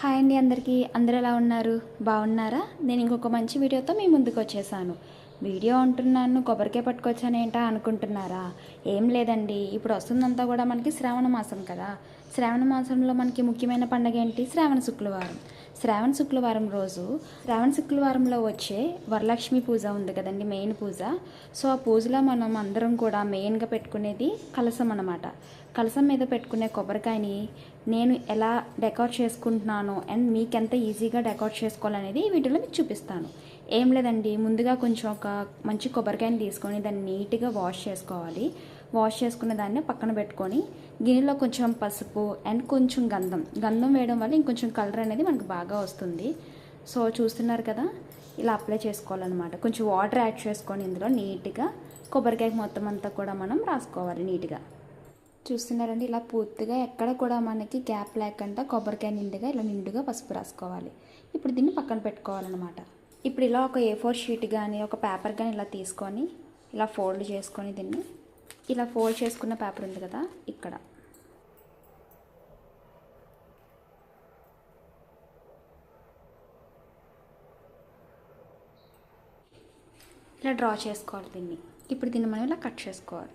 Hi అండి అందరికీ. అందరూ ఎలా ఉన్నారు? బాగున్నారా? నేను ఇంకొక మంచి వీడియోతో మీ ముందుకు వచ్చేసాను. వీడియో అంటున్నాను, కొబ్బరికాయ పట్టుకొచ్చానేంటా అనుకుంటున్నారా? ఏం లేదండి, ఇప్పుడు వస్తుందంతా కూడా మనకి శ్రావణ మాసం కదా. శ్రావణ మాసంలో మనకి ముఖ్యమైన పండుగ ఏంటి? శ్రావణ శుక్రవారం. శ్రావణ శుక్రవారం రోజు, శ్రావణ శుక్రవారంలో వచ్చే వరలక్ష్మి పూజ ఉంది కదండి, మెయిన్ పూజ. సో ఆ పూజలో మనం అందరం కూడా మెయిన్గా పెట్టుకునేది కలసం అన్నమాట. కలసం మీద పెట్టుకునే కొబ్బరికాయని నేను ఎలా డెకరేట్ చేసుకుంటున్నాను అండ్ మీకు ఎంత ఈజీగా డెకరేట్ చేసుకోవాలనేది ఈ వీడియోలో మీకు చూపిస్తాను. ఏం లేదండి, ముందుగా కొంచెం ఒక మంచి కొబ్బరికాయని తీసుకొని దాన్ని నీట్గా వాష్ చేసుకోవాలి. వాష్ చేసుకున్న దాన్ని పక్కన పెట్టుకొని గిన్నెలో కొంచెం పసుపు అండ్ కొంచెం గంధం వేయడం వల్ల ఇంకొంచెం కలర్ అనేది మనకు బాగా వస్తుంది. సో చూస్తున్నారు కదా, ఇలా అప్లై చేసుకోవాలన్నమాట. కొంచెం వాటర్ యాడ్ చేసుకొని ఇందులో నీట్గా కొబ్బరికాయ మొత్తం అంతా కూడా మనం రాసుకోవాలి నీట్గా. చూస్తున్నారండి, ఇలా పూర్తిగా ఎక్కడ కూడా మనకి గ్యాప్ లేకుండా కొబ్బరికాయ నిండుగా పసుపు రాసుకోవాలి. ఇప్పుడు దీన్ని పక్కన పెట్టుకోవాలన్నమాట. ఇప్పుడు ఇలా ఒక A4 షీట్ కానీ ఒక పేపర్ కానీ ఇలా తీసుకొని ఇలా ఫోల్డ్ చేసుకొని దీన్ని ఇలా ఫోల్డ్ చేసుకున్న పేపర్ ఉంది కదా, ఇక్కడ ఇలా డ్రా చేసుకోవాలి దీన్ని. ఇప్పుడు దీన్ని మనం ఇలా కట్ చేసుకోవాలి.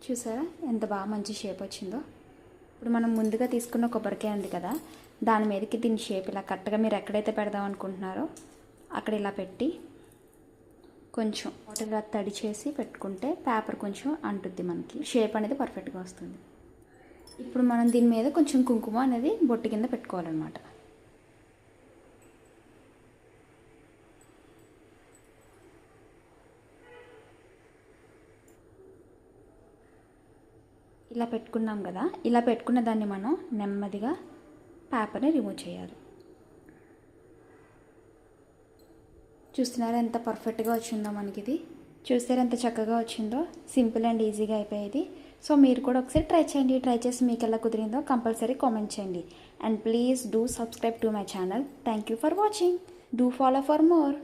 చూసారా ఎంత బాగా మంచి షేప్ వచ్చిందో. ఇప్పుడు మనం ముందుగా తీసుకున్న కొబ్బరికాయ ఉంది కదా, దాని మీదకి దీని షేప్ ఇలా కరెక్ట్గా మీరు ఎక్కడైతే పెడదాం అనుకుంటున్నారో అక్కడ ఇలా పెట్టి కొంచెం వాటర్ ఇలా తడి చేసి పెట్టుకుంటే పేపర్ కొంచెం అంటుద్ది, మనకి షేప్ అనేది పర్ఫెక్ట్గా వస్తుంది. ఇప్పుడు మనం దీని మీద కొంచెం కుంకుమ అనేది బొట్టు కింద పెట్టుకోవాలన్నమాట. ఇలా పెట్టుకున్నాం కదా, ఇలా పెట్టుకున్న దాన్ని మనం నెమ్మదిగా పేపర్ని రిమూవ్ చేయాలి. చూస్తున్నారా ఎంత పర్ఫెక్ట్గా వచ్చిందో మనకి ఇది. చూస్తారా ఎంత చక్కగా వచ్చిందో. సింపుల్ అండ్ ఈజీగా అయిపోయేది. సో మీరు కూడా ఒకసారి ట్రై చేయండి. ట్రై చేసి మీకు ఎలా కుదిరిందో కంపల్సరీ కామెంట్ చేయండి. And please do subscribe to my channel. Thank you for watching. Do follow for more.